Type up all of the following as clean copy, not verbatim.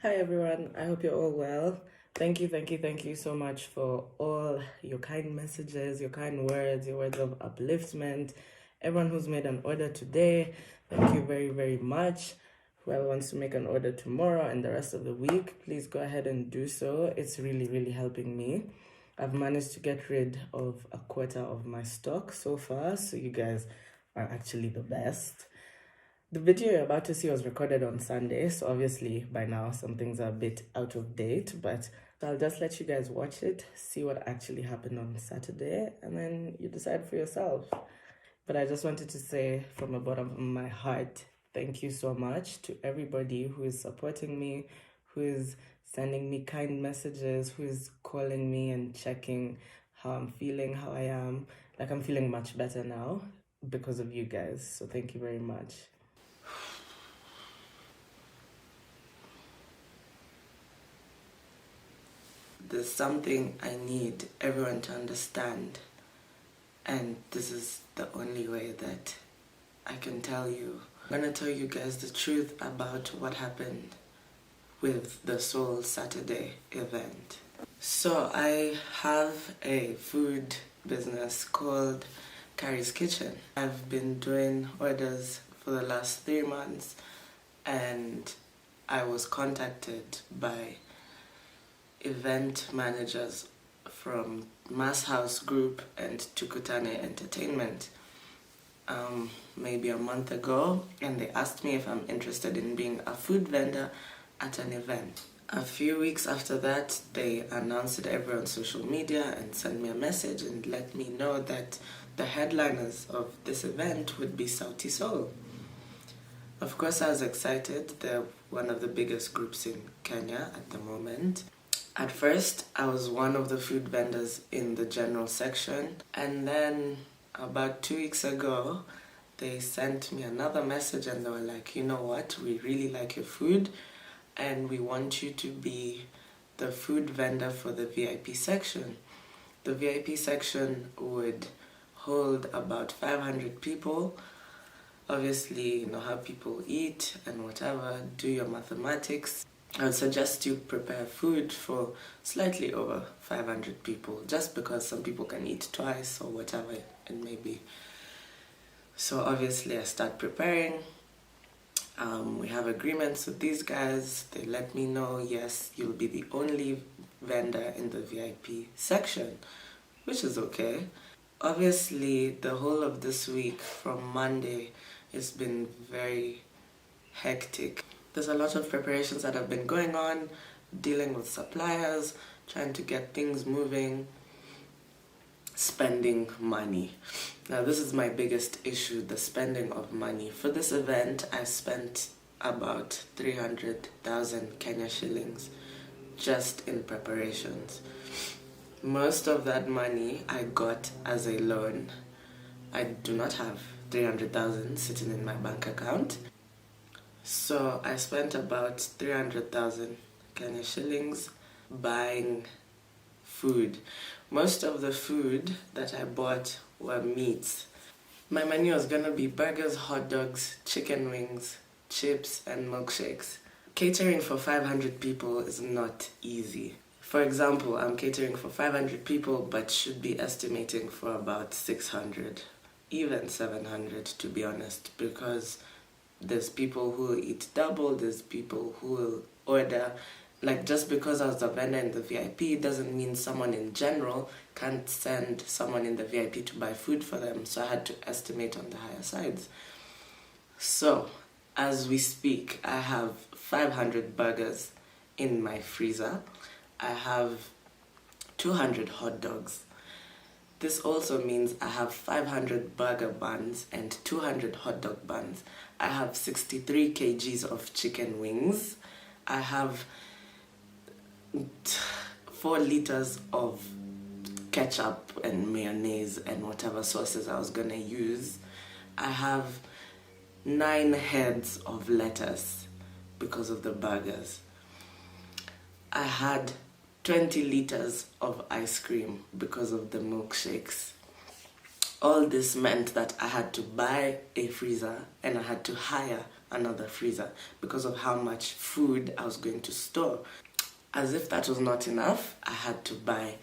Hi everyone, I hope you're all well. Thank you so much for all your kind messages, your kind words, your words of upliftment. Everyone who's made an order today, thank you very, very much. Whoever wants to make an order tomorrow and the rest of the week, please go ahead and do so. It's really, really helping me. I've managed to get rid of a quarter of my stock so far, so you guys are actually the best. The video you're about to see was recorded on Sunday, so obviously by now some things are a bit out of date, but I'll just let you guys watch it, see what actually happened on Saturday, and then you decide for yourself. But I just wanted to say from the bottom of my heart, thank you so much to everybody who is supporting me, who is sending me kind messages, who is calling me and checking how I'm feeling, how I am. Like, I'm feeling much better now because of you guys, so thank you very much. There's something I need everyone to understand, and this is the only way that I can tell you. I'm gonna tell you guys the truth about what happened with the Soul Saturday event. So I have a food business called Carrie's Kitchen. I've been doing orders for the last 3 months, and I was contacted by event managers from Mass House Group and Tukutane Entertainment maybe a month ago, and they asked me if I'm interested in being a food vendor at an event. A few weeks after that, they announced it everywhere on social media and sent me a message and let me know that the headliners of this event would be Sauti Soul. Of course, I was excited. They're one of the biggest groups in Kenya at the moment. At first, I was one of the food vendors in the general section, and then about 2 weeks ago, they sent me another message and they were like, you know what, we really like your food and we want you to be the food vendor for the VIP section. The VIP section would hold about 500 people. Obviously, you know how people eat and whatever, do your mathematics. I would suggest you prepare food for slightly over 500 people, just because some people can eat twice or whatever it may be. So obviously I start preparing. We have agreements with these guys. They let me know, yes, you'll be the only vendor in the VIP section, which is okay. Obviously, the whole of this week from Monday, it's been very hectic. There's a lot of preparations that have been going on, dealing with suppliers, trying to get things moving, spending money. Now this is my biggest issue, the spending of money. For this event, I spent about 300,000 Kenya shillings just in preparations. Most of that money I got as a loan. I do not have 300,000 sitting in my bank account. So I spent about 300,000 Kenya shillings buying food. Most of the food that I bought were meats. My menu was gonna be burgers, hot dogs, chicken wings, chips, and milkshakes. Catering for 500 people is not easy. For example, I'm catering for 500 people but should be estimating for about 600, even 700 to be honest, because there's people who will eat double, there's people who will order. Like, just because I was a vendor in the VIP doesn't mean someone in general can't send someone in the VIP to buy food for them, so I had to estimate on the higher sides. So, as we speak, I have 500 burgers in my freezer. I have 200 hot dogs. This also means I have 500 burger buns and 200 hot dog buns. I have 63 kgs of chicken wings. I have 4 liters of ketchup and mayonnaise and whatever sauces I was gonna use. I have 9 heads of lettuce because of the burgers. I had 20 liters of ice cream because of the milkshakes. All this meant that I had to buy a freezer and I had to hire another freezer because of how much food I was going to store. As if that was not enough, I had to buy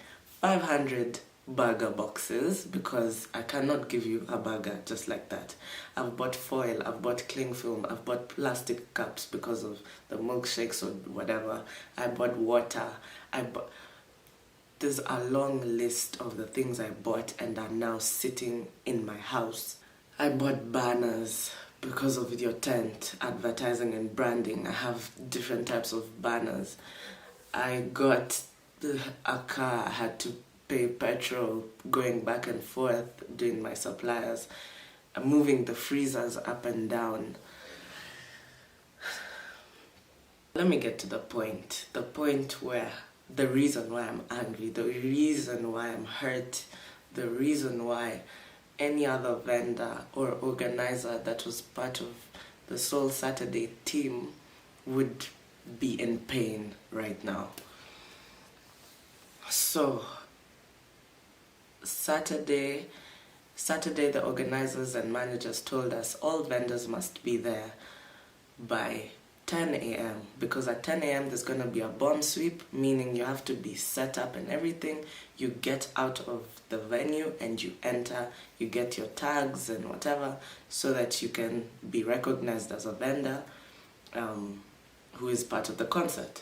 500 burger boxes because I cannot give you a burger just like that. I've bought foil, I've bought cling film, I've bought plastic cups because of the milkshakes or whatever. I bought water. There's a long list of the things I bought and are now sitting in my house. I bought banners because of your tent, advertising and branding. I have different types of banners. I got a car. I had to pay petrol going back and forth, doing my suppliers, moving the freezers up and down. Let me get to the point where the reason why I'm angry, the reason why I'm hurt, the reason why any other vendor or organizer that was part of the Soul Saturday team would be in pain right now. So Saturday the organizers and managers told us all vendors must be there by 10 a.m. because at 10 a.m. there's going to be a bomb sweep, meaning you have to be set up and everything. You get out of the venue and you enter, you get your tags and whatever so that you can be recognized as a vendor who is part of the concert.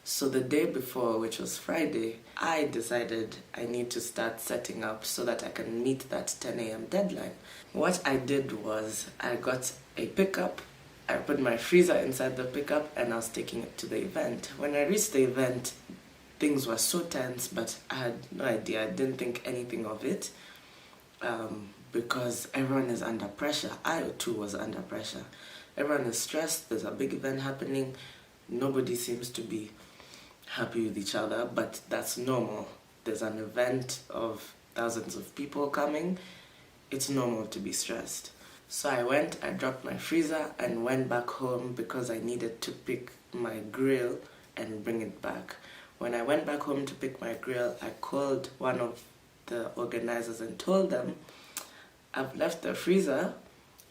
So the day before, which was Friday, I decided I need to start setting up so that I can meet that 10 a.m. deadline. What I did was I got a pickup, I put my freezer inside the pickup and I was taking it to the event. When I reached the event, things were so tense, but I had no idea. I didn't think anything of it because everyone is under pressure. I too was under pressure. Everyone is stressed. There's a big event happening. Nobody seems to be happy with each other, but that's normal. There's an event of thousands of people coming. It's normal to be stressed. So I dropped my freezer and went back home because I needed to pick my grill and bring it back. When I went back home to pick my grill, I called one of the organizers and told them, I've left the freezer,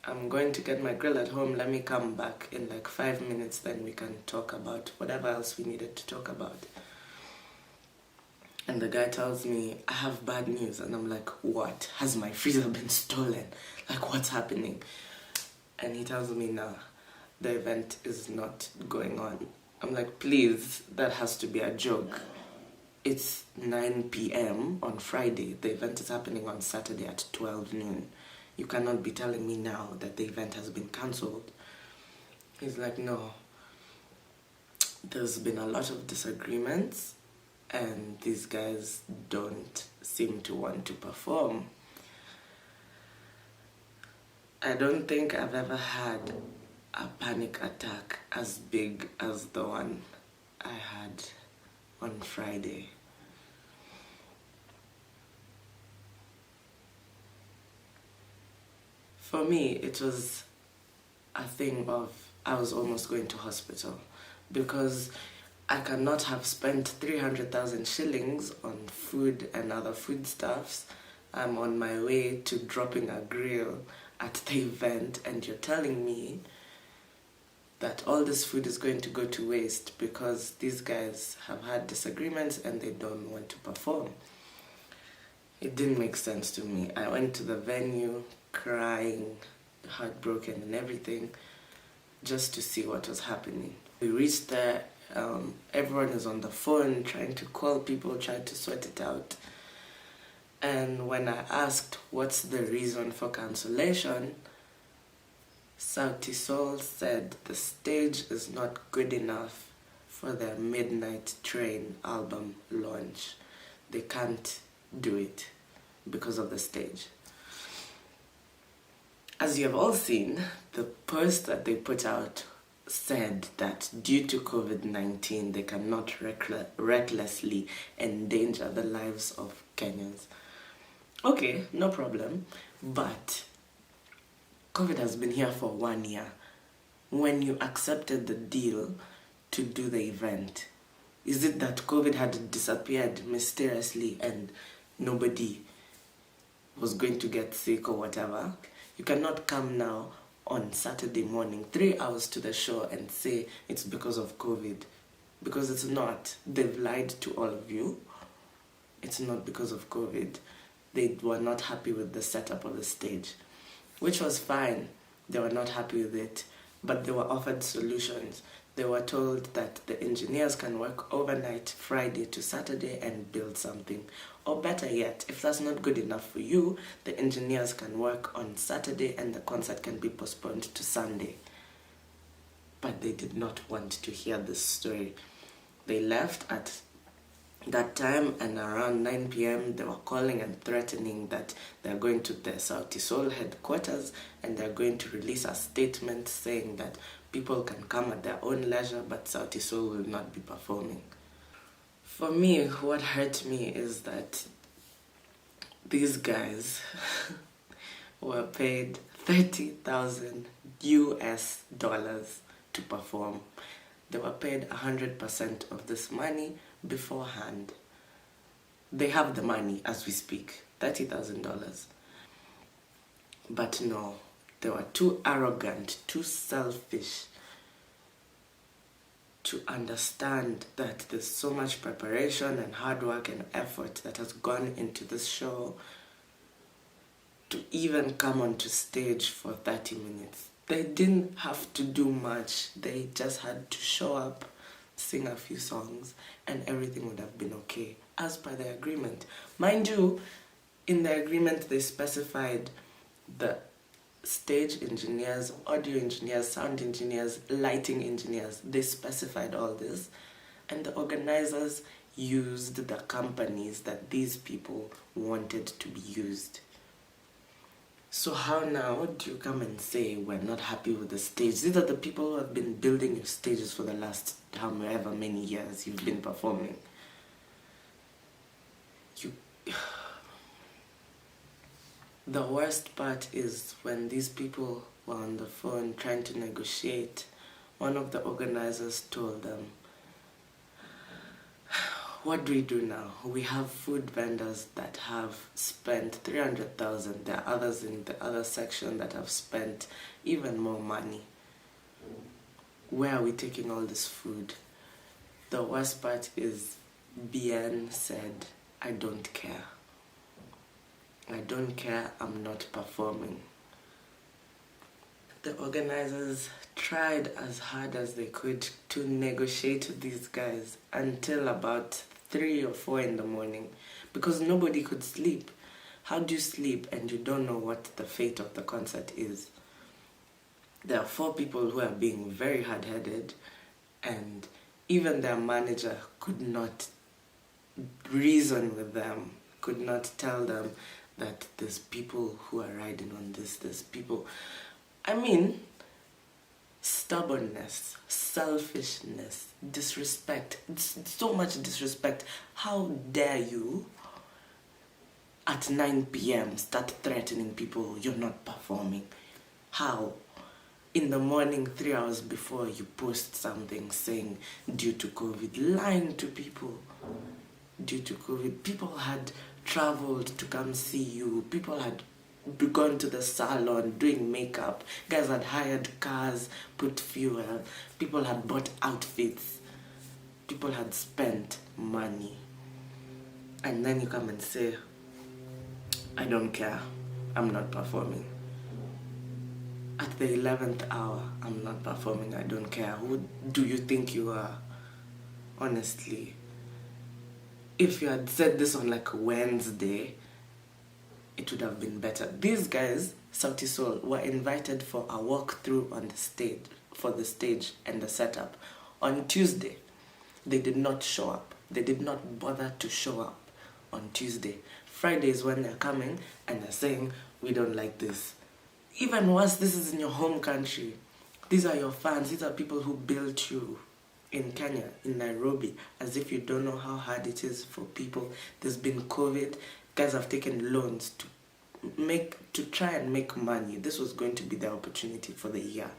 I'm going to get my grill at home, let me come back in like 5 minutes, then we can talk about whatever else we needed to talk about. And the guy tells me, I have bad news. And I'm like, what? Has my freezer been stolen? Like, what's happening? And he tells me, nah, the event is not going on. I'm like, please, that has to be a joke. It's 9 p.m. on Friday. The event is happening on Saturday at 12 noon. You cannot be telling me now that the event has been cancelled. He's like, no. There's been a lot of disagreements and these guys don't seem to want to perform. I don't think I've ever had a panic attack as big as the one I had on Friday. For me, it was a thing of I was almost going to hospital because I cannot have spent 300,000 shillings on food and other foodstuffs. I'm on my way to dropping a grill at the event and you're telling me that all this food is going to go to waste because these guys have had disagreements and they don't want to perform. It didn't make sense to me. I went to the venue crying, heartbroken and everything, just to see what was happening. We reached there, everyone is on the phone trying to call people, trying to sort it out. And when I asked what's the reason for cancellation, Sauti Soul said the stage is not good enough for their Midnight Train album launch. They can't do it because of the stage. As you have all seen, the post that they put out said that due to COVID-19, they cannot recklessly endanger the lives of Kenyans. Okay, no problem, but COVID has been here for 1 year. When you accepted the deal to do the event, is it that COVID had disappeared mysteriously and nobody was going to get sick or whatever? You cannot come now on Saturday morning, 3 hours to the show, and say it's because of COVID. Because it's not. They've lied to all of you. It's not because of COVID. They were not happy with the setup of the stage, which was fine. They were not happy with it, but they were offered solutions. They were told that the engineers can work overnight Friday to Saturday and build something. Or better yet, if that's not good enough for you, the engineers can work on Saturday and the concert can be postponed to Sunday. But they did not want to hear this story. They left at that time, and around 9 p.m. they were calling and threatening that they're going to the Sauti Soul headquarters and they're going to release a statement saying that people can come at their own leisure, but Sauti Soul will not be performing. For me, what hurt me is that these guys were paid $30,000 US to perform. They were paid 100% of this money beforehand. They have the money as we speak, $30,000. But no, they were too arrogant, too selfish to understand that there's so much preparation and hard work and effort that has gone into this show to even come onto stage for 30 minutes. They didn't have to do much. They just had to show up, sing a few songs, and everything would have been okay, as per the agreement. Mind you, in the agreement they specified the stage engineers, audio engineers, sound engineers, lighting engineers. They specified all this, and the organizers used the companies that these people wanted to be used. So how now do you come and say we're not happy with the stage? These are the people who have been building your stages for the last however many years you've been performing. The worst part is when these people were on the phone trying to negotiate, one of the organizers told them, what do we do now? We have food vendors that have spent $300,000. There are others in the other section that have spent even more money. Where are we taking all this food? The worst part is BN said, I don't care. I don't care, I'm not performing. The organizers tried as hard as they could to negotiate with these guys until about 3 or 4 in the morning, because nobody could sleep. How do you sleep and you don't know what the fate of the concert is? There are 4 people who are being very hard-headed, and even their manager could not reason with them, could not tell them that there's people who are riding on this, there's people. I mean, stubbornness, selfishness, disrespect. It's so much disrespect. How dare you at 9 p.m. start threatening people you're not performing? How? In the morning, 3 hours before, you post something saying due to COVID, lying to people. Due to COVID, people had traveled to come see you. People had gone to the salon, doing makeup. Guys had hired cars, put fuel. People had bought outfits. People had spent money. And then you come and say, I don't care, I'm not performing. At the 11th hour, I'm not performing, I don't care. Who do you think you are? Honestly. If you had said this on like a Wednesday, it would have been better. These guys, Sauti Soul, were invited for a walkthrough on the stage, for the stage and the setup. On Tuesday, they did not show up. They did not bother to show up on Tuesday. Friday is when they're coming and they're saying, we don't like this. Even worse, this is in your home country. These are your fans. These are people who built you in Kenya, in Nairobi, as if you don't know how hard it is for people. There's been COVID. Guys have taken loans to try and make money. This was going to be the opportunity for the year.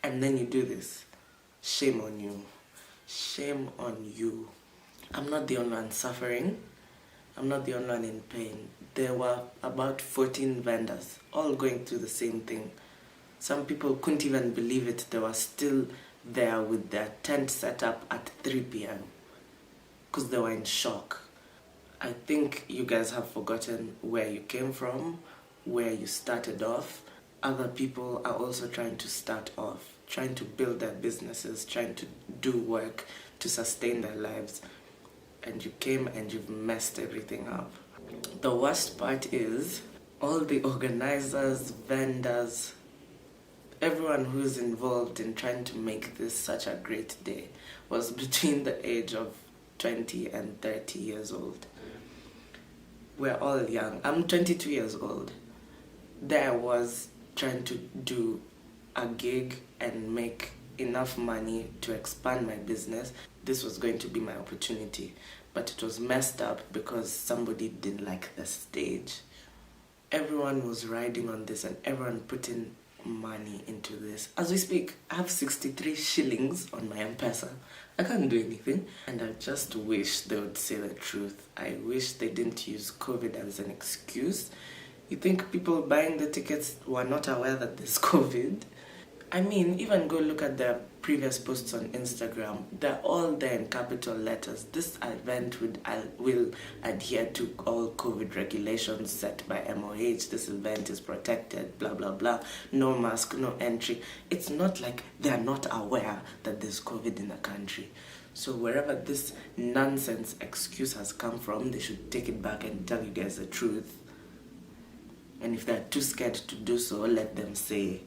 And then you do this. Shame on you. Shame on you. I'm not the only one suffering. I'm not the only one in pain. There were about 14 vendors, all going through the same thing. Some people couldn't even believe it. They were still there with their tent set up at 3 p.m. because they were in shock. I think you guys have forgotten where you came from, where you started off. Other people are also trying to start off, trying to build their businesses, trying to do work to sustain their lives. And you came and you've messed everything up. The worst part is all the organizers, vendors, everyone who's involved in trying to make this such a great day was between the age of 20 and 30 years old. We're all young. I'm 22 years old. There I was trying to do a gig and make enough money to expand my business. This was going to be my opportunity, but it was messed up because somebody didn't like the stage. Everyone was riding on this and everyone putting money into this. As we speak, I have 63 shillings on my M-Pesa. I can't do anything. And I just wish they would say the truth. I wish they didn't use COVID as an excuse. You think people buying the tickets were not aware that there's COVID? I mean, even go look at their previous posts on Instagram. They're all there in capital letters. This event will adhere to all COVID regulations set by MOH. This event is protected, blah, blah, blah. No mask, no entry. It's not like they're not aware that there's COVID in the country. So wherever this nonsense excuse has come from, they should take it back and tell you guys the truth. And if they're too scared to do so, let them say,